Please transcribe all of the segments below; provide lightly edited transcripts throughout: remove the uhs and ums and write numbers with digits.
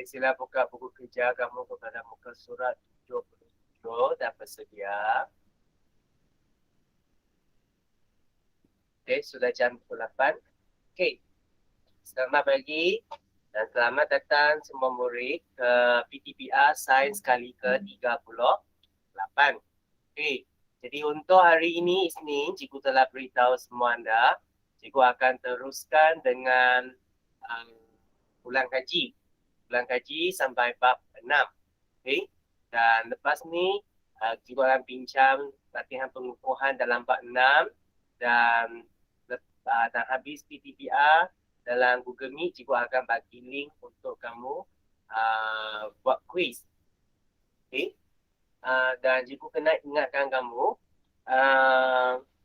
Sila buka buku kerja kamu kepada muka surat 77 dan bersedia. Sudah jam pukul 8. Selamat pagi dan selamat datang semua murid ke PTPR Sains kali ke-38. Jadi untuk hari ini Isnin, cikgu telah beritahu semua anda, cikgu akan teruskan dengan ulang kaji sampai bab 6. Dan lepas ni cikgu akan bincang latihan pengukuhan dalam bab 6 dan habis PTPR dalam Google Meet, cikgu akan bagi link untuk kamu buat quiz. Dan cikgu kena ingatkan kamu,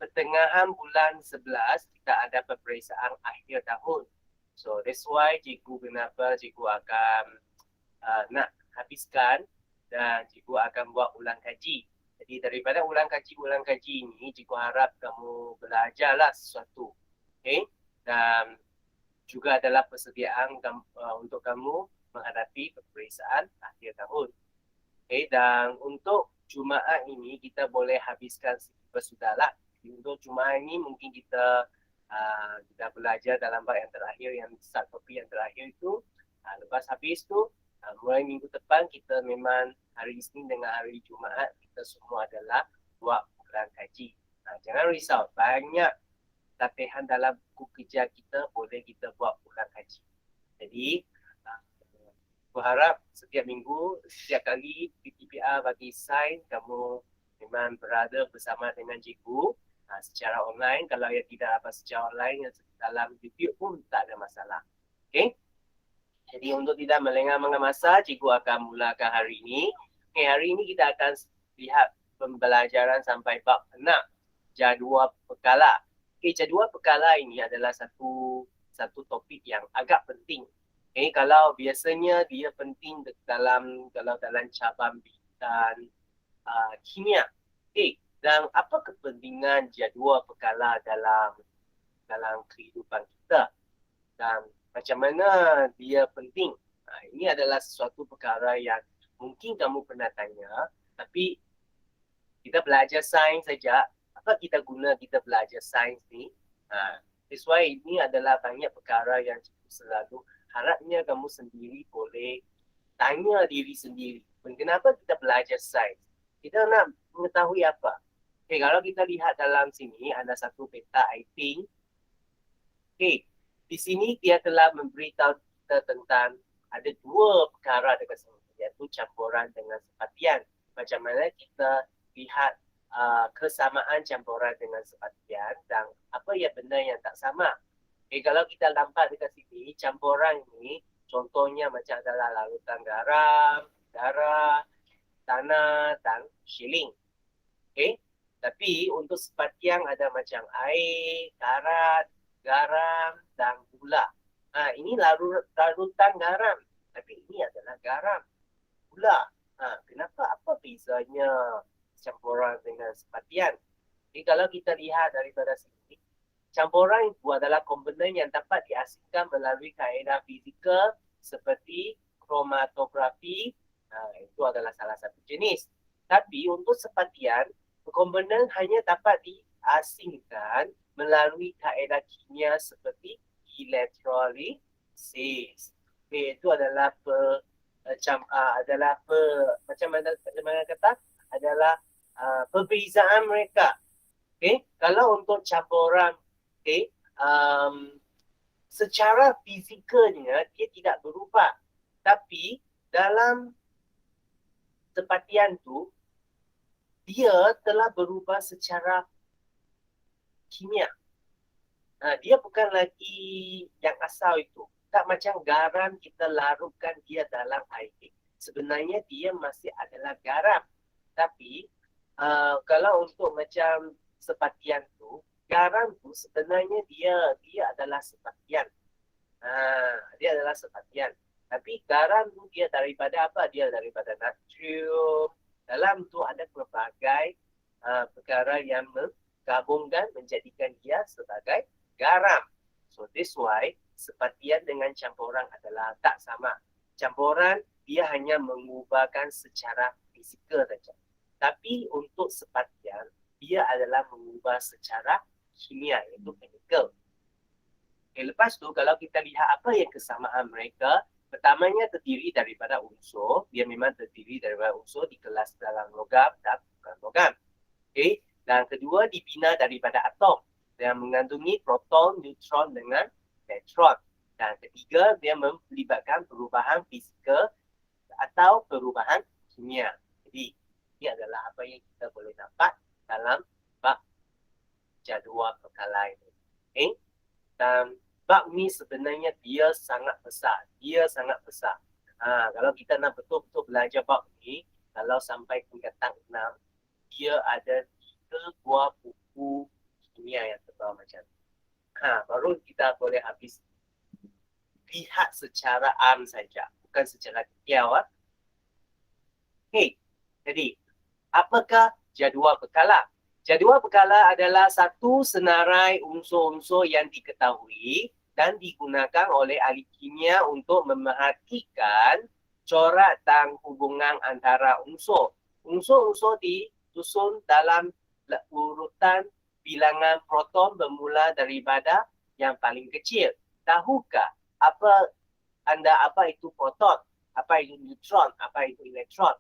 pertengahan bulan 11 kita ada peperiksaan akhir tahun. So that's why kenapa cikgu akan nak habiskan dan cikgu akan buat ulang kaji. Jadi daripada ulang kaji ini, cikgu harap kamu belajarlah sesuatu. Dan juga adalah persediaan untuk kamu menghadapi peperiksaan akhir tahun. Dan untuk Jumaat ini kita boleh habiskan sudahlah. Untuk Jumaat ini mungkin kita belajar dalam bab yang terakhir, yang start topik yang terakhir itu. Lepas habis tu, mulai minggu depan kita memang hari Isnin dengan hari Jumaat kita semua adalah buat ulang kaji. Jangan risau, banyak latihan dalam buku kerja kita boleh kita buat ulang kaji. Jadi berharap setiap minggu, setiap kali PTPR bagi sign, kamu memang berada bersama dengan cikgu secara online. Kalau yang tidak dapat secara online, yang dalam YouTube pun tak ada masalah. Jadi untuk tidak melengah masa, cikgu akan mulakan hari ini. Hari ini kita akan lihat pembelajaran sampai bab 6, jadual pekala. Jadual pekala ini adalah satu topik yang agak penting. Kalau biasanya dia penting dalam cabang bidang kimia. Dan apa kepentingan jadual pekala dalam kehidupan kita? Dan macam mana dia penting? Ini adalah sesuatu perkara yang mungkin kamu pernah tanya, tapi kita belajar sains saja. Apa kita guna kita belajar sains ni? That's why ini adalah banyak perkara yang selalu harapnya kamu sendiri boleh tanya diri sendiri. Kenapa kita belajar sains? Kita nak mengetahui apa? Kalau kita lihat dalam sini, ada satu peta aiping. Di sini dia telah memberitahu kita tentang ada dua perkara dekat sini, iaitu campuran dengan sepatian. Macam mana kita lihat kesamaan campuran dengan sepatian dan apa yang benar yang tak sama. Kalau kita nampak dekat sini, campuran ini contohnya macam adalah larutan garam, darah, tanah dan shilling. Tapi untuk sepatian ada macam air, karat, garam dan gula. Ini larutan garam, tapi ini adalah garam, gula. Kenapa? Apa bezanya campuran dengan sepatian? Kalau kita lihat daripada sini, campuran itu adalah komponen yang dapat dihasilkan melalui kaedah fizikal seperti kromatografi. Itu adalah salah satu jenis. Tapi untuk sepatian, komponen hanya dapat diasingkan melalui kaedah kimia seperti elektrolisis. Itu adalah perbezaan mereka. Kalau untuk campuran, secara fizikalnya dia tidak berubah, tapi dalam sepatian tu dia telah berubah secara kimia. Dia bukan lagi yang asal itu. Tak macam garam kita larutkan dia dalam air. Sebenarnya dia masih adalah garam. Tapi kalau untuk macam sepatian tu, garam tu sebenarnya dia adalah sepatian. Dia adalah sepatian. Tapi garam tu dia daripada apa? Dia daripada natrium. Dalam tu ada pelbagai perkara yang menggabungkan menjadikan dia sebagai garam. So this why sepatian dengan campuran adalah tak sama. campuran dia hanya mengubahkan secara fizikal saja. Tapi untuk sepatian, dia adalah mengubah secara kimia, iaitu chemical. Okay, lepas tu kalau kita lihat apa yang kesamaan mereka, pertamanya terdiri daripada unsur, dia memang terdiri daripada unsur di kelas dalam logam dan bukan logam. Okay. Dan kedua dibina daripada atom yang mengandungi proton, neutron dengan elektron. Dan ketiga dia melibatkan perubahan fizikal atau perubahan kimia. Jadi ini adalah apa yang kita boleh dapat dalam bab jadual perkala ini. Okay. Dan bab ni sebenarnya dia sangat besar. Kalau kita nak betul-betul belajar bab ni, kalau sampai tingkatan 6, dia ada 3 buah buku kimia yang tebal macam ni. Baru kita boleh habis lihat secara am saja, bukan secara detail. Okay, jadi apakah jadual berkala? Jadual berkala adalah satu senarai unsur-unsur yang diketahui dan digunakan oleh ahli kimia untuk memerhatikan corak dan hubungan antara unsur. Unsur-unsur disusun dalam urutan bilangan proton bermula daripada yang paling kecil. Tahukah apa itu proton, apa itu neutron, apa itu elektron?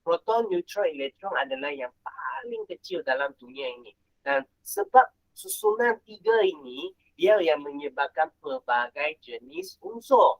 Proton, neutron, elektron adalah yang paling kecil dalam dunia ini. Dan sebab susunan 3 ini, dia yang menyebabkan pelbagai jenis unsur.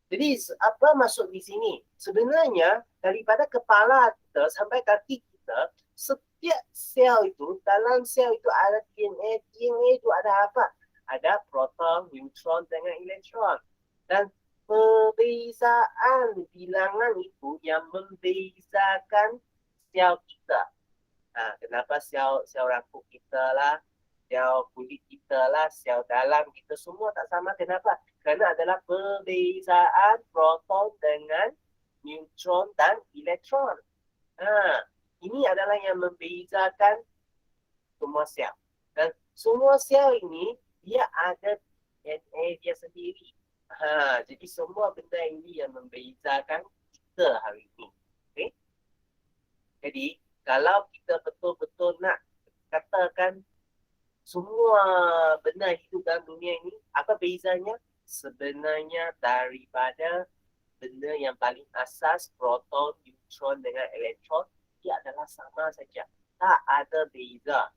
Jadi apa maksud di sini? Sebenarnya daripada kepala kita sampai kaki kita, setiap sel itu, dalam sel itu ada DNA. DNA itu ada apa? Ada proton, neutron dengan elektron. Dan perbezaan bilangan itu yang membezakan sel kita. Kenapa sel rambut kita lah, sel kulit kita lah, sel dalam kita semua tak sama. Kenapa? Kerana adalah perbezaan proton dengan neutron dan elektron. Ini adalah yang membezakan semua sel. Dan semua sel ini dia ada DNA dia sendiri. Jadi semua benda ini yang membezakan kita hari ini. Okay? Jadi kalau kita betul-betul nak katakan semua benda hidup dalam dunia ini, apa bezanya? Sebenarnya daripada benda yang paling asas, proton, neutron dengan elektron, dia adalah sama saja. Tak ada beza.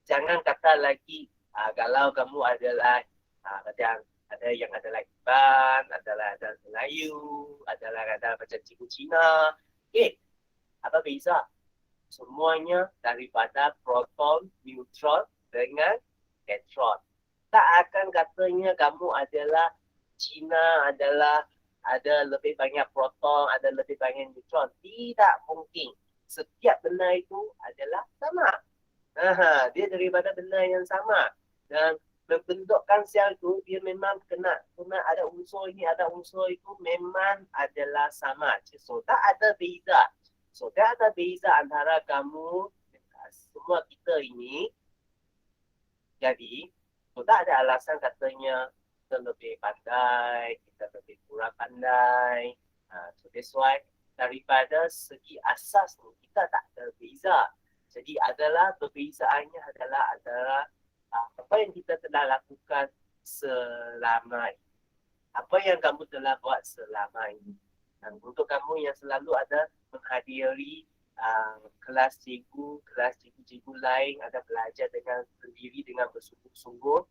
Jangan kata lagi kalau kamu adalah ada yang adalah Iban, adalah Melayu, adalah macam cikgu Cina. Apa beza? Semuanya daripada proton, neutron dengan elektron. Tak akan katanya kamu adalah Cina, ada lebih banyak proton, ada lebih banyak neutron. Tidak mungkin. Setiap benda itu adalah sama. Dia daripada benda yang sama. Dan membentukkan sel itu, dia memang kena ada unsur ini, ada unsur itu, memang adalah sama. So, tak ada beza. So, tak ada beza antara kamu, semua kita ini. Jadi, so, tak ada alasan katanya kita lebih pandai, kita lebih kurang pandai. So, that's why daripada segi asas ni, kita tak ada beza. Jadi, perbezaannya adalah apa yang kita telah lakukan selama ini. Apa yang kamu telah buat selama ini. Dan untuk kamu yang selalu ada menghadiri kelas cikgu-cikgu lain, ada belajar dengan sendiri dengan bersungguh-sungguh,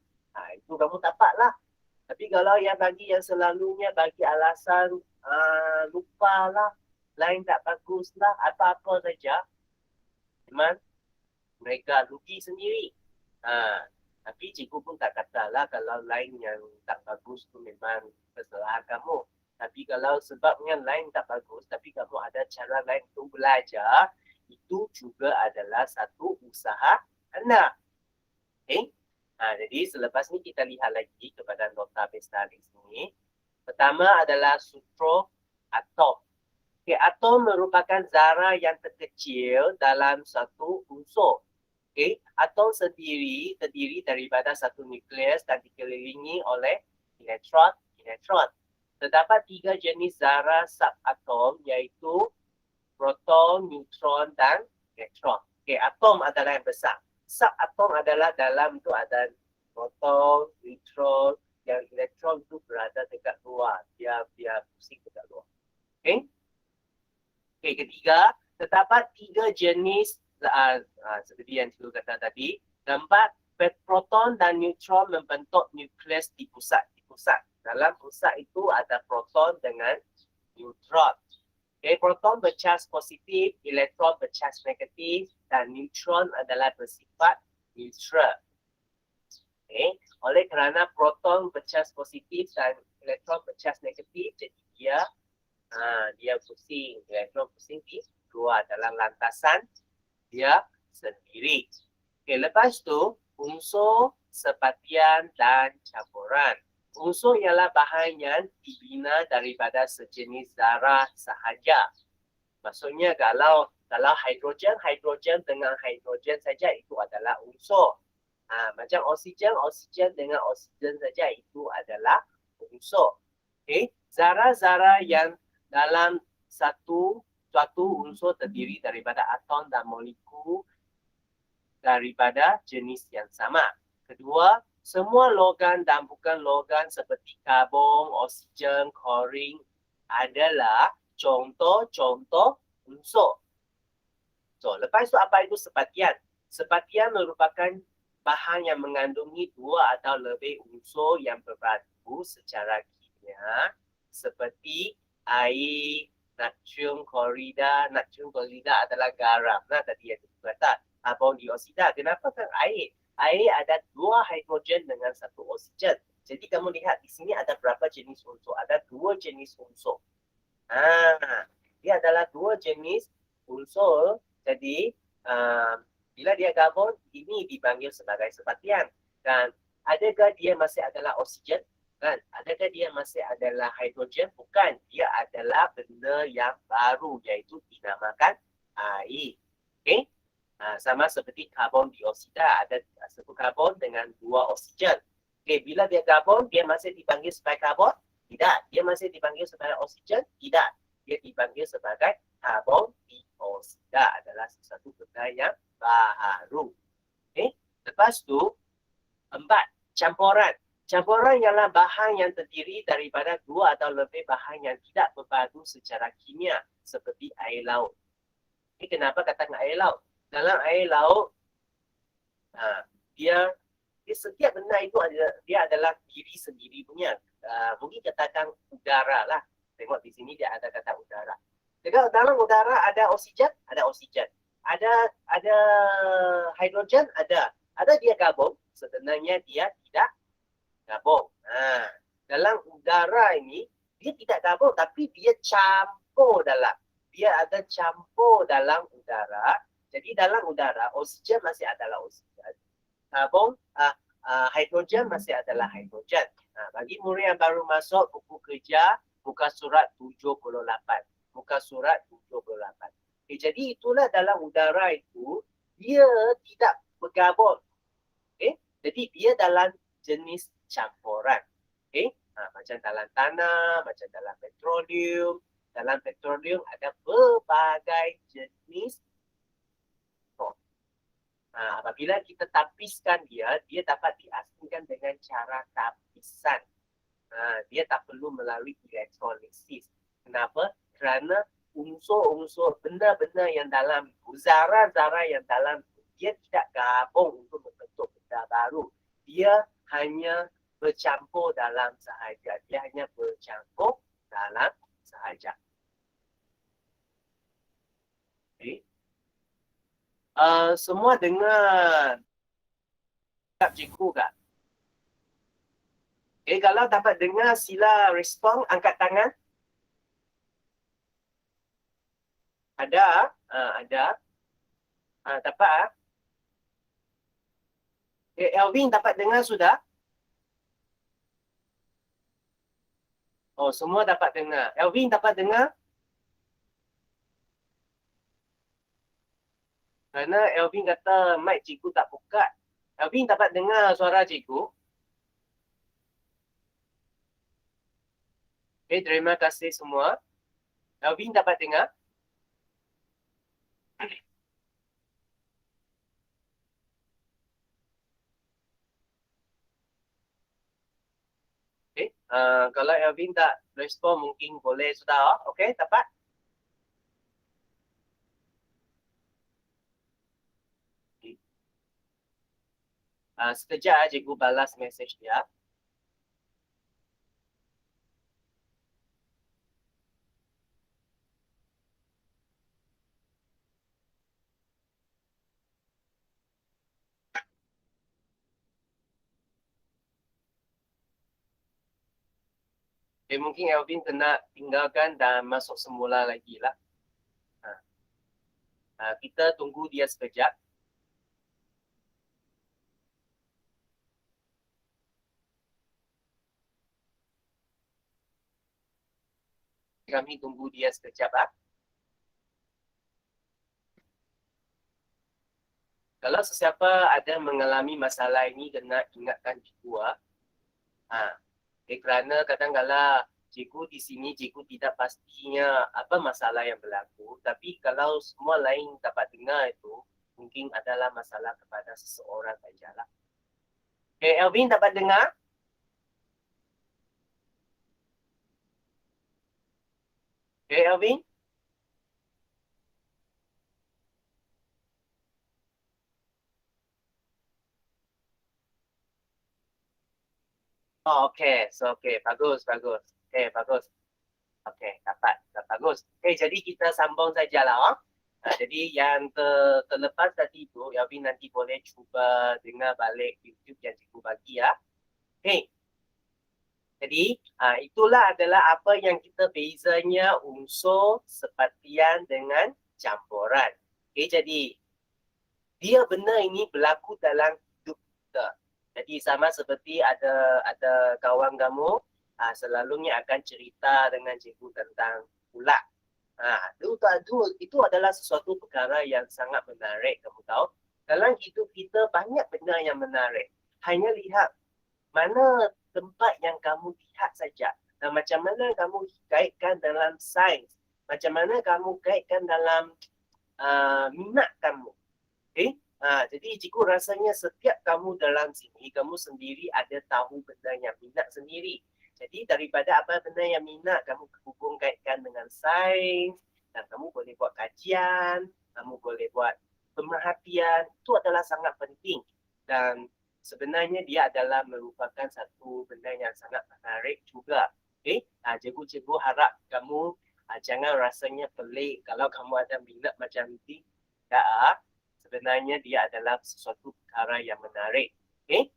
itu kamu dapatlah. Tapi kalau yang selalunya bagi alasan lupalah, lain tak baguslah, apa-apa saja, memang mereka rugi sendiri. Tapi cikgu pun tak katalah kalau lain yang tak bagus tu memang kesalahan kamu. Tapi kalau sebabnya lain tak bagus, tapi kamu ada cara lain untuk belajar, itu juga adalah satu usaha anda. Okay? Jadi selepas ni kita lihat lagi kepada nota bestalis ni. Pertama adalah sutro atom. Okay, atom merupakan zarah yang terkecil dalam satu unsur. Okay, atom sendiri terdiri daripada satu nukleus dan dikelilingi oleh elektron. Terdapat 3 jenis zarah subatom iaitu proton, neutron dan elektron. Okey, atom adalah yang besar. Subatom adalah dalam tu ada proton, neutron, yang elektron tu berada dekat luar. Dia pusing dekat luar. Okey. Okey, ketiga, terdapat 3 jenis seperti yang cikgu kata tadi, tempat proton dan neutron membentuk nukleus di pusat. Dalam pusat itu ada proton dengan neutron. Okay, proton bercas positif, elektron bercas negatif dan neutron adalah bersifat neutral. Okay. Oleh kerana proton bercas positif dan elektron bercas negatif, jadi dia pusing, elektron pusing di keluar dalam lantasan dia sendiri. Okay, lepas tu unsur, sepatian dan campuran. Unsur ialah bahan yang dibina daripada sejenis zarah sahaja. Maksudnya kalau hidrogen dengan hidrogen saja itu adalah unsur. Macam oksigen dengan oksigen saja itu adalah unsur. Okay. Zarah-zarah yang dalam suatu unsur terdiri daripada atom dan molekul daripada jenis yang sama. Kedua, semua logam dan bukan logam seperti karbon, oksigen, klorin adalah contoh-contoh unsur. So, lepas itu apa itu sepatian? Sepatian merupakan bahan yang mengandungi 2 atau lebih unsur yang berbatu secara kimia seperti air, natrium klorida. Natrium klorida adalah garam. Tadi yang kita kata. Karbon dioksida. Kenapa kan air? Air ada 2 hidrogen dengan 1 oksigen. Jadi kamu lihat di sini ada berapa jenis unsur? Ada 2 jenis unsur. Dia adalah 2 jenis unsur. Jadi bila dia gabung, ini dipanggil sebagai sepatian. Dan adakah dia masih adalah oksigen? Kan? Adakah dia masih adalah hidrogen? Bukan. Dia adalah benda yang baru, iaitu dinamakan air. Okey? Sama seperti karbon dioksida, ada 1 karbon dengan 2 oksigen. Okay, bila dia gabung, dia masih dipanggil sebagai karbon? Tidak. Dia masih dipanggil sebagai oksigen? Tidak. Dia dipanggil sebagai karbon dioksida, adalah sesuatu benda yang baru. Okay. Lepas tu, 4. Campuran. Campuran ialah bahan yang terdiri daripada 2 atau lebih bahan yang tidak berbatu secara kimia, seperti air laut. Okay, kenapa katakan air laut? Dalam air laut, dia setiap benda itu dia adalah diri sendiri punya. Mungkin katakan udara lah. Tengok di sini dia ada kata udara. Jadi dalam udara ada oksigen, ada hidrogen, ada dia gabung. Sebenarnya dia tidak gabung. Dalam udara ini dia tidak gabung, tapi dia campur dalam. Dia ada campur dalam udara. Jadi dalam udara, oksigen masih adalah oksigen. Karbon, hidrogen masih adalah hidrogen. Bagi murid yang baru masuk buku kerja, muka surat 78. Muka surat 78. Okay, jadi itulah dalam udara itu, dia tidak bergabung. Okay? Jadi dia dalam jenis campuran. Okay? Macam dalam tanah, macam dalam petroleum. Dalam petroleum ada berbagai jenis. Apabila kita tapiskan dia dapat diasingkan dengan cara tapisan. Dia tak perlu melalui elektrolisis. Kenapa? Kerana unsur-unsur benda-benda yang dalam, zarah-zarah yang dalam, dia tidak gabung untuk membentuk benda baru. Dia hanya bercampur dalam sahaja. Okay. Semua dengar cikgu tak? Okay, kalau dapat dengar sila respon, angkat tangan. Ada? Ada. Dapat? Okay, Elvin dapat dengar sudah? Oh, semua dapat dengar. Elvin dapat dengar? Kerana Elvin kata mic cikgu tak buka. Elvin dapat dengar suara cikgu? Okay, terima kasih semua. Alvin dapat dengar? Okay. Kalau Alvin tak respon mungkin boleh sudah. Okay, dapat? Okay. Sekejap cikgu balas mesej dia. Okay, mungkin Alvin kena tinggalkan dan masuk semula lagi lah. Kita tunggu dia sekejap. Kami tunggu dia sekejap lah. Kalau sesiapa ada mengalami masalah ini, kena ingatkan cikgu. Kerana kadang-kadang cikgu di sini, cikgu tidak pastinya apa masalah yang berlaku. Tapi kalau semua lain dapat dengar itu, mungkin adalah masalah kepada seseorang sajalah. Okay, Elvin dapat dengar? Okay, Elvin? Oh, okay. So, okay. Bagus, bagus. Okay, bagus. Okay, dapat. Bagus. Okay, jadi kita sambung sajalah. Jadi yang terlepas tadi itu, Elvin nanti boleh cuba dengar balik YouTube yang cikgu bagi ya. Okay. Jadi, itulah adalah apa yang kita bezanya unsur, separtian dengan campuran. Okay, jadi dia benar ini berlaku dalam hidup kita. Jadi sama seperti ada kawan kamu selalunya akan cerita dengan cikgu tentang ulat. Itu adalah sesuatu perkara yang sangat menarik, kamu tahu. Dalam hidup kita banyak benda yang menarik. Hanya lihat mana tempat yang kamu lihat saja. Dan macam mana kamu kaitkan dalam sains. Macam mana kamu kaitkan dalam minat kamu. Okay? Jadi cikgu rasanya setiap kamu dalam sini, kamu sendiri ada tahu benda yang minat sendiri. Jadi daripada apa benda yang minat, kamu hubung kaitkan dengan sains, dan kamu boleh buat kajian, kamu boleh buat pemerhatian, itu adalah sangat penting. Dan sebenarnya dia adalah merupakan satu benda yang sangat menarik juga. Okay? Cikgu-cikgu harap kamu jangan rasanya pelik kalau kamu ada minat macam ini. Tak, sebenarnya dia adalah sesuatu perkara yang menarik. Okay?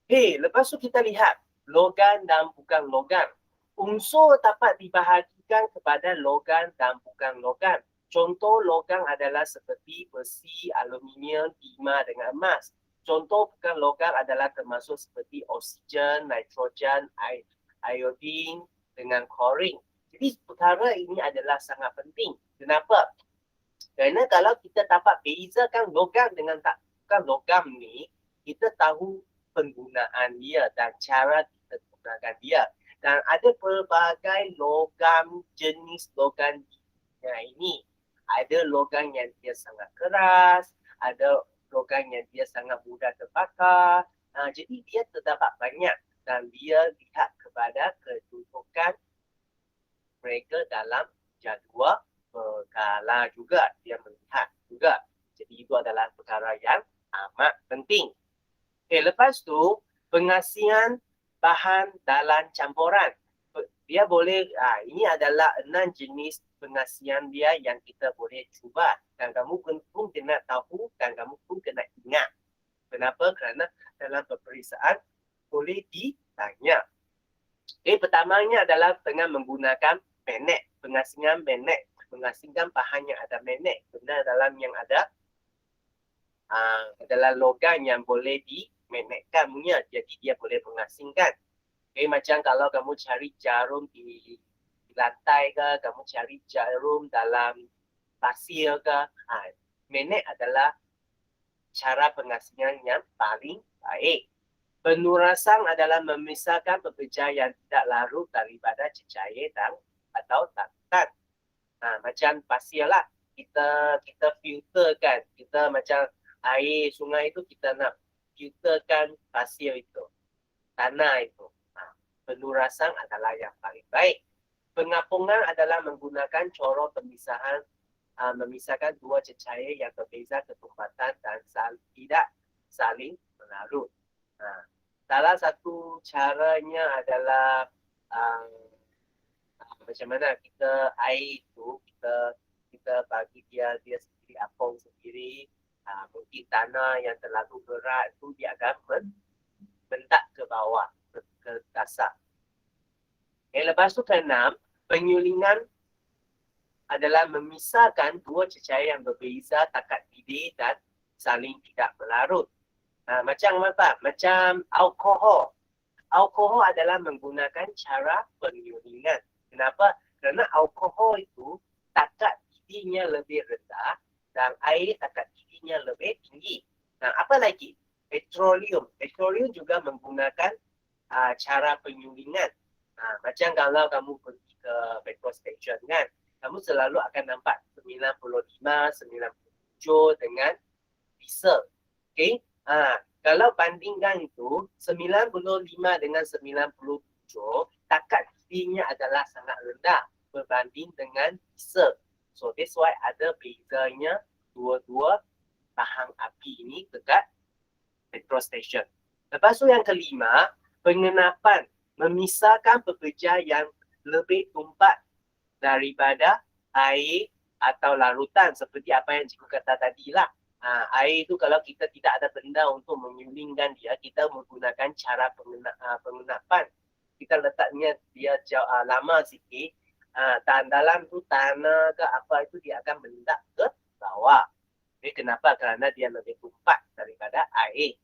Hey, lepas tu kita lihat logam dan bukan logam. Unsur dapat dibahagikan kepada logam dan bukan logam. Contoh logam adalah seperti besi, aluminium, timah dengan emas. Contoh bukan logam adalah termasuk seperti oksigen, nitrogen, iodin dengan klorin. Jadi perkara ini adalah sangat penting. Kenapa? Kerana kalau kita dapat bezakan logam dengan tak bukan logam ni, kita tahu penggunaan dia dan cara kita gunakan dia. Dan ada pelbagai logam, jenis logam ini. Ada logam yang dia sangat keras, ada logam yang dia sangat mudah terbakar. Jadi dia terdapat banyak dan dia lihat kepada kedudukan mereka dalam jadual perkara juga, dia melihat juga. Jadi itu adalah perkara yang amat penting. Okay, lepas tu pengasihan bahan dalam campuran. Dia boleh, ini adalah 6 jenis pengasihan dia yang kita boleh cuba. Dan kamu pun kena tahu dan kamu pun kena ingat. Kenapa? Kerana dalam peperiksaan boleh ditanya. Okay, pertamanya adalah dengan menggunakan magnet, pengasihan magnet, mengasingkan bahan yang ada magnet, benda dalam yang ada adalah logam yang boleh dimagnetkan punya, jadi dia boleh mengasingkan. Okay, macam kalau kamu cari jarum di lantai ke, kamu cari jarum dalam pasir ke, magnet adalah cara pengasingan yang paling baik. Penurasang adalah memisahkan pekerja yang tidak larut daripada cecair dan atau larutan. Macam pasir lah. Kita filterkan. Kita macam air sungai itu kita nak filterkan pasir itu. Tanah itu. Penurasang adalah yang paling baik. Pengapungan adalah menggunakan corong pemisahan, memisahkan dua cecair yang berbeza ketumpatan dan tidak saling melarut. Salah satu caranya adalah macam mana kita air itu kita bagi dia sendiri apung sendiri. Mungkin tanah yang terlalu berat itu dia akan mendak ke bawah, ke dasar. Lepas tu keenam, penyulingan adalah memisahkan dua cecair yang berbeza takat bidih dan saling tidak melarut. Macam apa? Macam alkohol. Alkohol adalah menggunakan cara penyulingan. Kenapa? Kerana alkohol itu takat bidihnya lebih rendah dan air takat bidihnya lebih tinggi. Apa lagi? Petroleum. Petroleum juga menggunakan cara penyulingan. Macam kalau kamu pergi ke petrol station kan, kamu selalu akan nampak 95, 97 dengan diesel. Okay? Kalau bandingkan itu 95 dengan 97, takat bidihnya adalah sangat rendah berbanding dengan diesel. So that's why ada bezanya dua-dua tahang api ini dekat petrol station. Lepas tu yang kelima, pengenapan memisahkan pekerja yang lebih tumpat daripada air atau larutan seperti apa yang cikgu kata tadi lah. Air itu kalau kita tidak ada benda untuk menyulingkan dia, kita menggunakan cara pengenapan. Kita letaknya dia lama sikit, dan dalam tu tanah ke apa itu dia akan mendak ke bawah. Kenapa? Kerana dia lebih tumpat daripada air.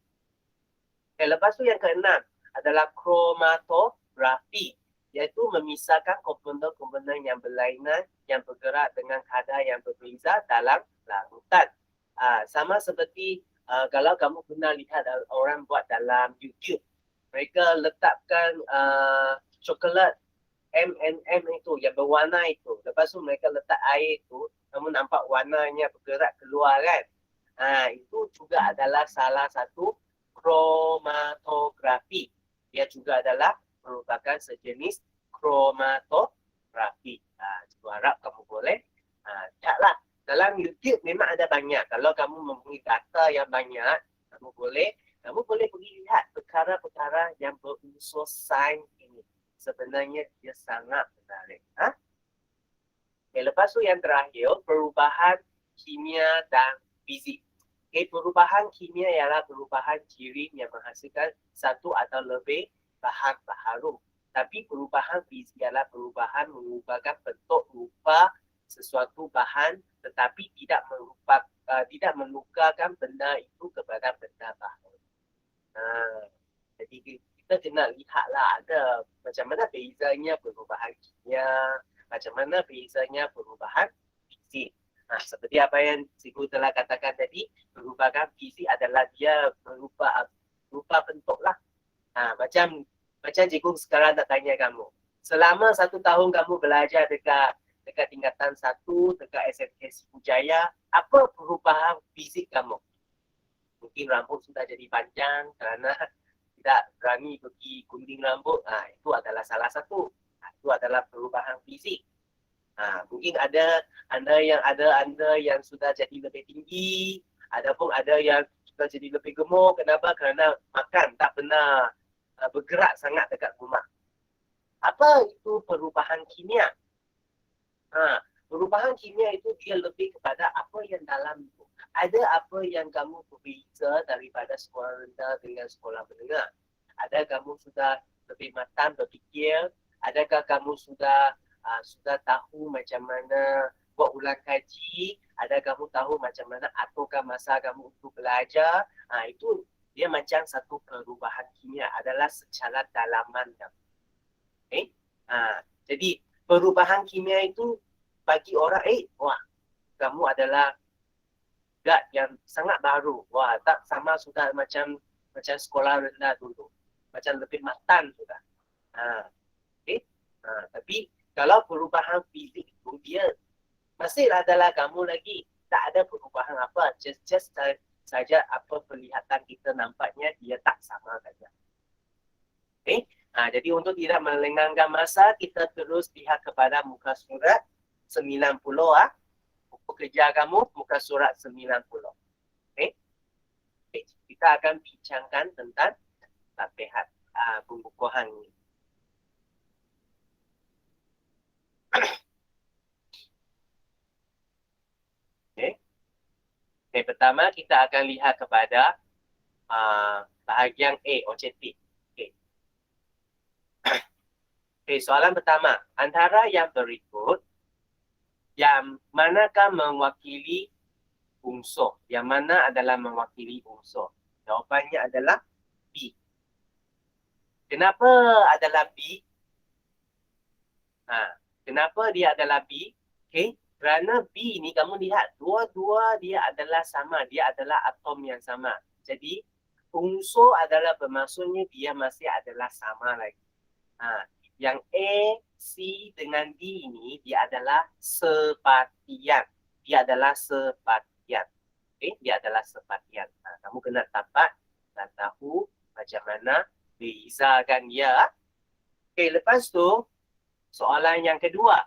Lepas tu yang keenam adalah kromatografi, iaitu memisahkan komponen-komponen yang berlainan yang bergerak dengan kadar yang berbeza dalam larutan. Sama seperti kalau kamu pernah lihat orang buat dalam YouTube, mereka letakkan coklat M&M itu yang berwarna itu. Lepas tu mereka letak air itu, kamu nampak warnanya bergerak keluar kan. Itu juga adalah salah satu kromatografi. Dia juga adalah merupakan sejenis kromatografi. Cikgu harap kamu boleh caklah. Dalam YouTube memang ada banyak. Kalau kamu mempunyai data yang banyak, kamu boleh pergi lihat perkara-perkara yang berunsur sains ini. Sebenarnya dia sangat menarik. Lepas tu yang terakhir, perubahan kimia dan fizik. Perubahan kimia ialah perubahan ciri yang menghasilkan satu atau lebih bahan baharu. Tapi perubahan fizik ialah perubahan mengubahkan bentuk rupa sesuatu bahan tetapi tidak menukarkan benda itu kepada benda baru. Jadi kita kena lihatlah ada macam mana bezanya perubahan kimia, macam mana bezanya perubahan fizik. Seperti apa yang cikgu telah katakan tadi, perubahan fizik adalah dia berupa bentuk lah. Macam cikgu sekarang nak tanya kamu. Selama 1 tahun kamu belajar dekat tingkatan 1, dekat SMK Sriwijaya, apa perubahan fizik kamu? Mungkin rambut sudah jadi panjang kerana tidak berani pergi gunting rambut. Itu adalah salah satu. Itu adalah perubahan fizik. Mungkin ada anda yang sudah jadi lebih tinggi, adapun ada yang sudah jadi lebih gemuk. Kenapa? Kerana makan tak pernah bergerak sangat dekat rumah. Apa itu perubahan kimia? Perubahan kimia itu dia lebih kepada apa yang dalam itu. Ada apa yang kamu berbeza daripada sekolah rendah dengan sekolah menengah. Ada kamu sudah lebih matang berfikir. Adakah kamu sudah tahu macam mana buat ulang kaji. Ada kamu tahu macam mana aturkan masa kamu untuk belajar. Itu dia macam satu perubahan kimia adalah secara dalaman kamu. Jadi perubahan kimia itu bagi orang, wah, kamu adalah zat yang sangat baru. Wah, tak sama sudah macam macam sekolah rendah dulu. Macam lebih matang sudah. Okay. Tapi kalau perubahan fizik itu dia masihlah adalah kamu lagi. Tak ada perubahan apa. Just saja apa penglihatan kita nampaknya dia tak sama saja. Okay. Jadi untuk tidak melengahkan masa, kita terus lihat kepada muka surat 90. Buku kerja kamu, muka surat 90. Okay. Kita akan bincangkan tentang latihan pembukuan ini. Okay, pertama kita akan lihat kepada bahagian A, objektif. Okay, soalan pertama. Antara yang berikut, yang manakah mewakili unsur? Yang mana adalah mewakili unsur? Jawapannya adalah B. Kenapa adalah B? Kenapa dia adalah B? Okay, kerana B ni kamu lihat, dua-dua dia adalah sama. Dia adalah atom yang sama. Jadi, unsur adalah bermaksudnya dia masih adalah sama lagi. Yang A, C dengan D ini dia adalah sepatian. Dia adalah sepatian. Okay, dia adalah sepatian. Kamu kena dapat dan tahu macam mana bezakan dia. Okay, lepas tu soalan yang kedua.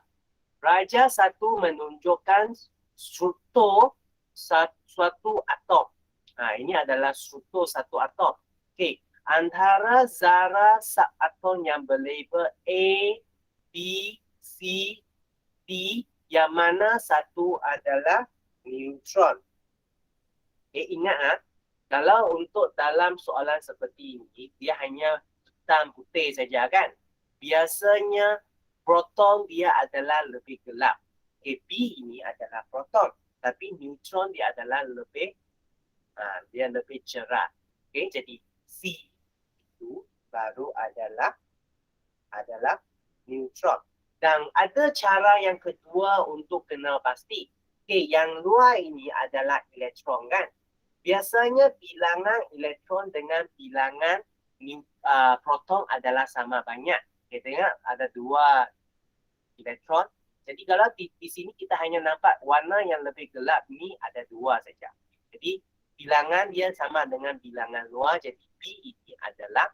Raja satu menunjukkan struktur suatu atom. Ini adalah struktur satu atom. Okay. Antara zarah subatom yang berlabel A, B, C, D, yang mana satu adalah neutron. Ingat kalau untuk dalam soalan seperti ini, dia hanya hitam putih saja kan. Biasanya proton dia adalah lebih gelap. B ini adalah proton, tapi neutron dia adalah lebih cerah. Jadi C itu baru adalah neutron. Dan ada cara yang kedua untuk kenal pasti. Yang luar ini adalah elektron kan. Biasanya bilangan elektron dengan bilangan proton adalah sama banyak. Tengok ada 2 elektron. Jadi kalau di sini kita hanya nampak warna yang lebih gelap ni ada 2 saja. Jadi bilangan dia sama dengan bilangan luar. Jadi B ini adalah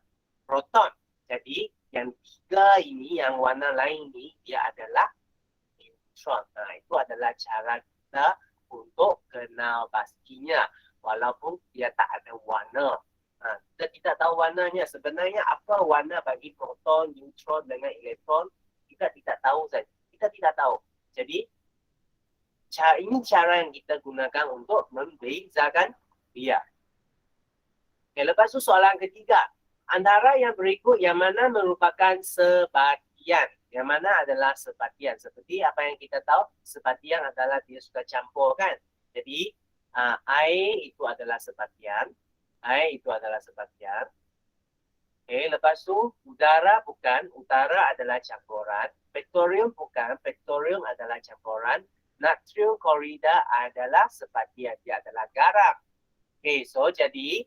proton. Jadi yang 3 ini, yang warna lain ini, dia adalah neutron. Itu adalah cara kita untuk kenal pastinya. Walaupun dia tak ada warna. Kita tidak tahu warnanya. Sebenarnya apa warna bagi proton, neutron dengan elektron, kita tidak tahu saja. Kita tidak tahu. Jadi ini cara yang kita gunakan untuk membezakan dia. Lepas itu soalan ketiga. Antara yang berikut yang mana merupakan sepatian. Yang mana adalah sepatian. Seperti apa yang kita tahu, sepatian adalah dia suka campur kan. Jadi air itu adalah sepatian. Air itu adalah sepatian. Lepas tu udara bukan. Udara adalah campuran. Petroleum bukan. Petroleum adalah campuran. Natrium klorida adalah sepatian. Dia adalah garam. So jadi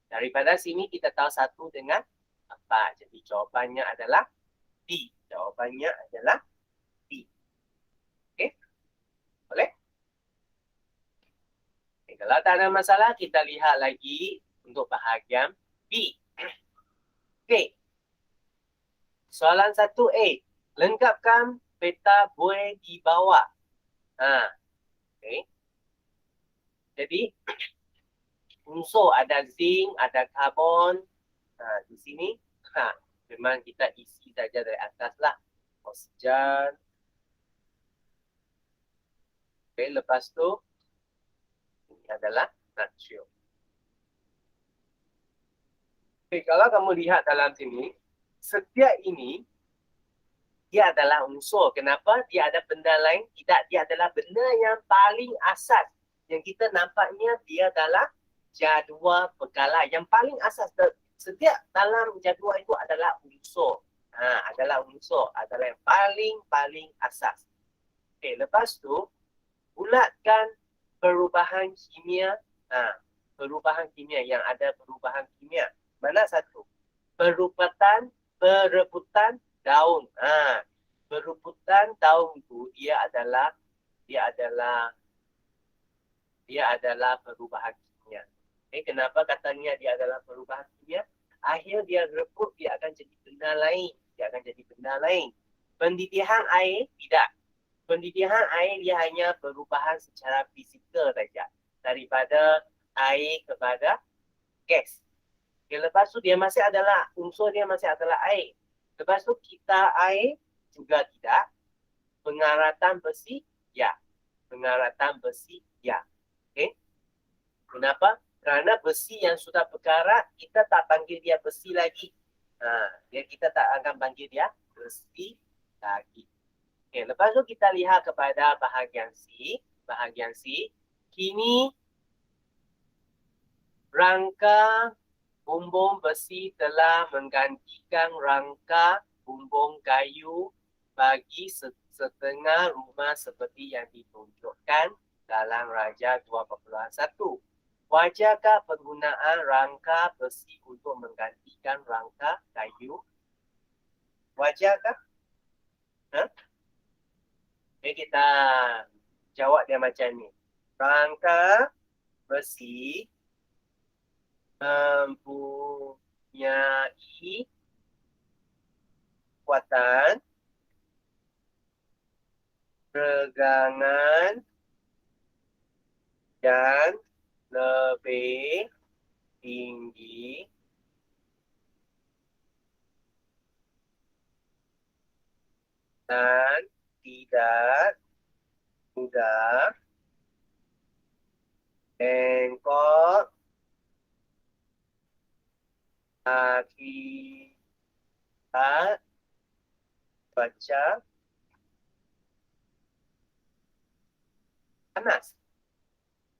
daripada sini kita tahu 1 dengan 4. Jadi jawapannya adalah D. Jawapannya adalah D. Boleh? Kalau tak ada masalah, kita lihat lagi untuk bahagian B. Soalan 1A. Lengkapkan peta buih di bawah. Jadi unsur ada zinc, ada karbon. Di sini memang kita isi saja dari atas lah. Oksigen. Lepas tu ini adalah natrium. Kalau kamu lihat dalam sini, setiap ini dia adalah unsur. Kenapa? Dia ada benda lain? Tidak, dia adalah benda yang paling asas. Yang kita nampaknya dia adalah jadual pegala. Yang paling asas setiap dalam jadual itu adalah unsur. Adalah unsur. Adalah yang paling asas. Lepas tu, bulatkan perubahan kimia perubahan kimia, yang ada perubahan kimia. Mana satu? Perebutan daun. Perebutan daun itu dia adalah perubahan kimia. Kenapa katanya dia adalah perubahan kimia? Akhir dia rebut, dia akan jadi benda lain. Pendidih air tidak. Pendidih air dia hanya perubahan secara fizikal saja. Daripada air kepada gas. Lepas tu unsur dia masih adalah air. Lepas tu kita air juga tidak. Pengaratan besi, ya. Okay? Kenapa? Kerana besi yang sudah berkarat, kita tak panggil dia besi lagi. Kita tak akan panggil dia besi lagi. Okay, lepas tu kita lihat kepada bahagian C. Kini rangka bumbung besi telah menggantikan rangka bumbung kayu bagi setengah rumah seperti yang ditunjukkan dalam Raja 2.1. Wajarkah penggunaan rangka besi untuk menggantikan rangka kayu? Wajarkah? Kita jawab dia macam ni. Rangka besi mempunyai kekuatan regangan yang lebih tinggi dan tidak mudah bengkok akibat cuaca panas.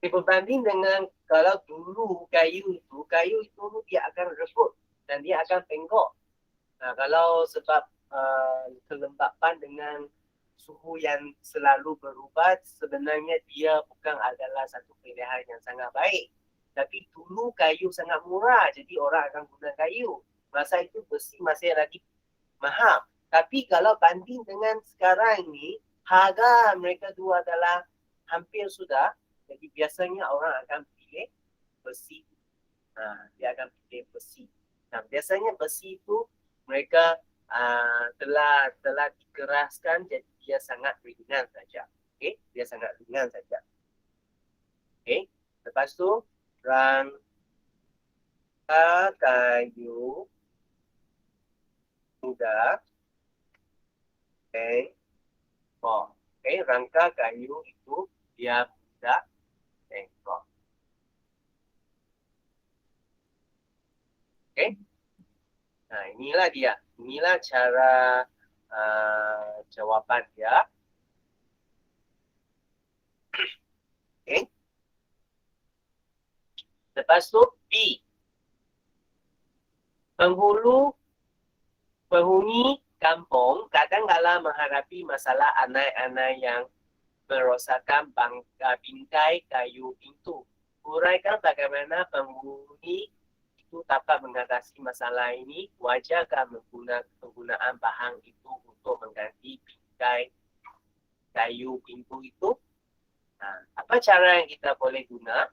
Berbanding dengan kalau dulu kayu itu dia akan rebut dan dia akan bengkok. Kalau sebab kelembapan dengan suhu yang selalu berubah, sebenarnya dia bukan adalah satu pilihan yang sangat baik. Tapi dulu kayu sangat murah, jadi orang akan guna kayu. Masa itu besi masih lagi mahal. Tapi kalau banding dengan sekarang ni, harga mereka dua adalah hampir sudah. Jadi biasanya orang akan pilih besi. Dia akan pilih besi. Biasanya besi itu mereka telah dikeraskan, jadi dia sangat ringan saja. Okay? Dia sangat ringan saja. Okay? Lepas tu rangka kayu mudah bengkok. Okay? Rangka kayu itu dia mudah bengkok. Okay? Inilah dia. Inilah cara jawapan dia. Okay. Lepas tu B. Penghuni kampung kadang-kala menghadapi masalah anai-anai yang merosakkan bingkai kayu pintu. Uraikan bagaimana penghuni itu dapat mengatasi masalah ini. Wajarkah penggunaan bahan itu untuk mengganti bingkai kayu pintu itu? Apa cara yang kita boleh guna?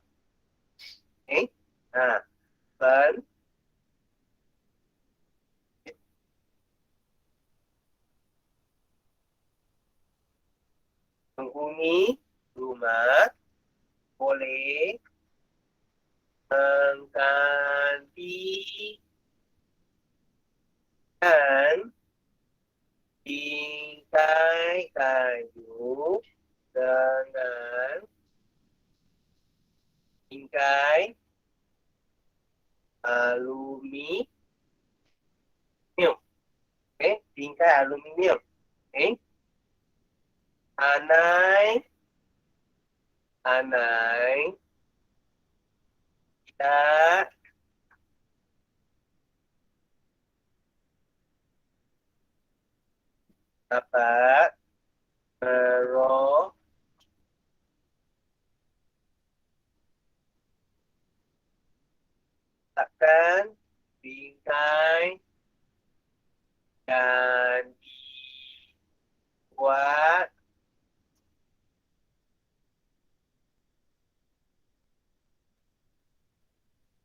Penghuni rumah boleh menggantikan bingkai kayu dengan bingkai aluminium. Bingkai aluminium. Anai tidak dapat akan bingkai dan dibuat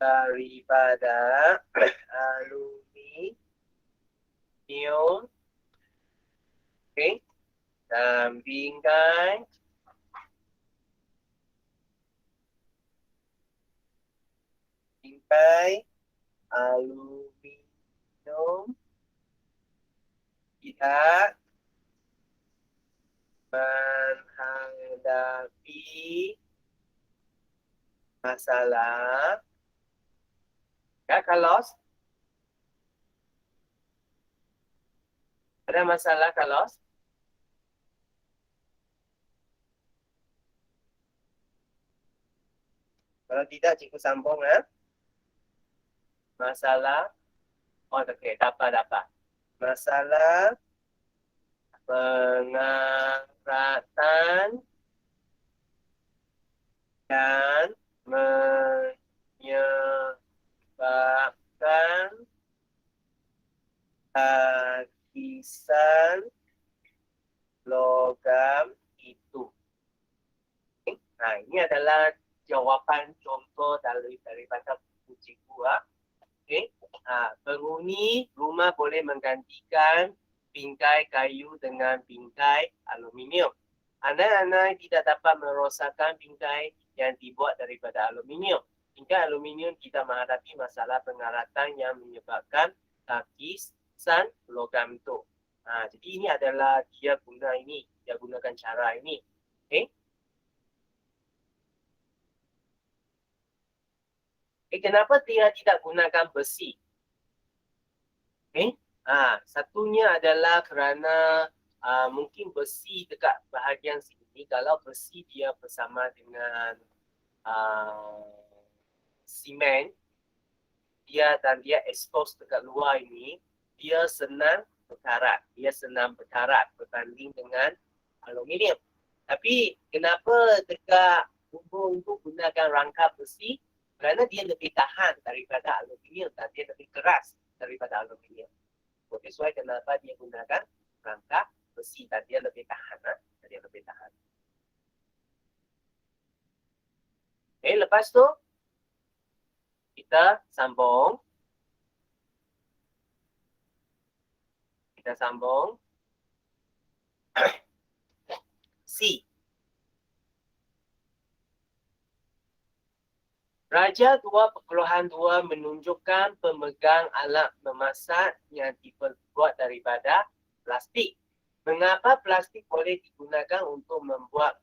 daripada aluminium. Okey. Dan bingkai aluminium tidak menghadapi masalah. Ya, Carlos? Ada masalah, Carlos? Kalau tidak, cikgu sambung. Masalah. Oh, okey. Dapat. Masalah pengaratan dan menyebabkan lapisan logam itu. Nah, ini adalah jawapan contoh daripada buku cikgu. Okay. Penghuni rumah boleh menggantikan bingkai kayu dengan bingkai aluminium. Andai tidak dapat merosakkan bingkai yang dibuat daripada aluminium. Bingkai aluminium tidak menghadapi masalah pengaratan yang menyebabkan lapisan logam itu. Jadi ini adalah dia gunakan cara ini. Okay. Kenapa dia tidak gunakan besi? Okay. Satunya adalah kerana mungkin besi dekat bahagian sini, kalau besi dia bersama dengan simen, dia expose dekat luar ini, dia senang berkarat berbanding dengan aluminium. Tapi kenapa dekat bumbung itu gunakan rangka besi? Kerana dia lebih tahan daripada aluminium dan dia lebih keras daripada aluminium. That's why kenapa dia gunakan rangka besi dan dia lebih tahan. Lepas tu kita sambung. C. Raja 2.2 menunjukkan pemegang alat memasak yang dibuat daripada plastik. Mengapa plastik boleh digunakan untuk membuat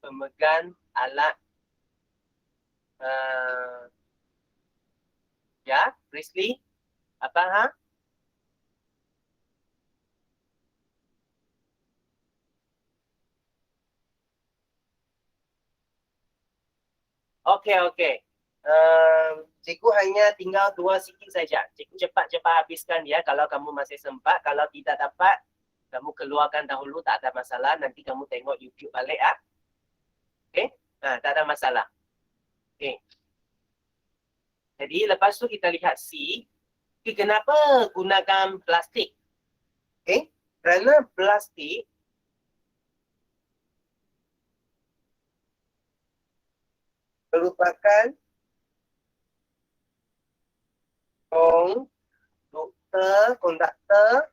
pemegang alat? Ya, Prisley? Apa? Okey. Cikgu hanya tinggal 2 sikit saja. Cikgu cepat-cepat habiskan dia kalau kamu masih sempat. Kalau tidak dapat, kamu keluarkan dahulu, tak ada masalah. Nanti kamu tengok YouTube balik. Okey? Tak ada masalah. Okey. Jadi lepas tu kita lihat C. Kenapa gunakan plastik? Okey? Kerana plastik merupakan konduktor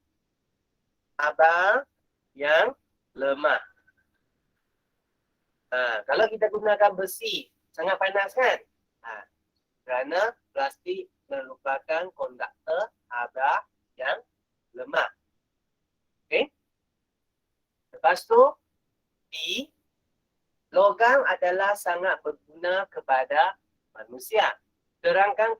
abang yang lemah. Kalau kita gunakan besi, sangat panas kan? Kerana plastik merupakan konduktor abang yang lemah. Okey? Lepas tu, B, logam adalah sangat berguna kepada manusia. Terangkan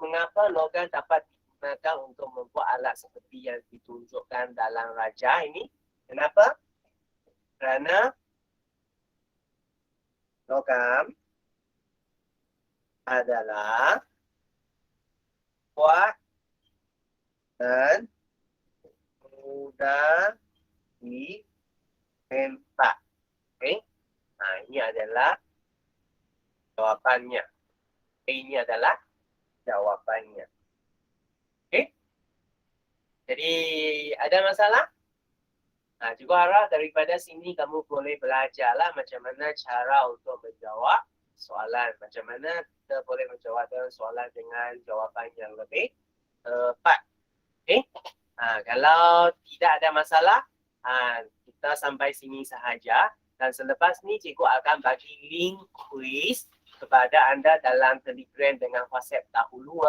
mengapa logam dapat digunakan untuk membuat alat seperti yang ditunjukkan dalam raja ini. Kenapa? Kerana logam adalah kuat dan mudah ditembak. Okey? Ini adalah jawapannya. Ini adalah jawapannya. Okey? Jadi ada masalah? Cikgu harap daripada sini kamu boleh belajarlah macam mana cara untuk menjawab soalan. Macam mana kita boleh menjawab soalan dengan jawapan yang lebih tepat. Okey? Kalau tidak ada masalah, kita sampai sini sahaja. Dan selepas ni cikgu akan bagi link quiz kepada anda dalam Telegram dengan WhatsApp dahulu.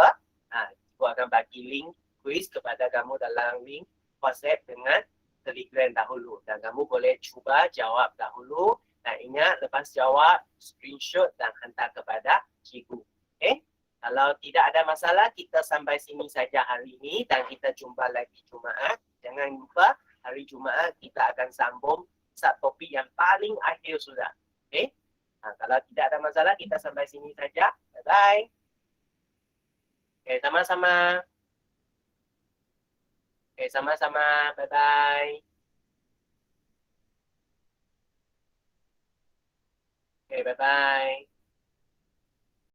Cikgu akan bagi link quiz kepada kamu dalam link WhatsApp dengan Telegram dahulu. Dan kamu boleh cuba jawab dahulu. Dan ingat, lepas jawab, screenshot dan hantar kepada cikgu. Okay? Kalau tidak ada masalah, kita sampai sini saja hari ini. Dan kita jumpa lagi Jumaat. Jangan lupa, hari Jumaat kita akan sambung subtopik yang paling akhir sudah. Okay? Kalau tidak ada masalah, kita sampai sini saja. Bye-bye. Okay, sama-sama. Okay, sama-sama. Bye-bye. Okay, bye-bye.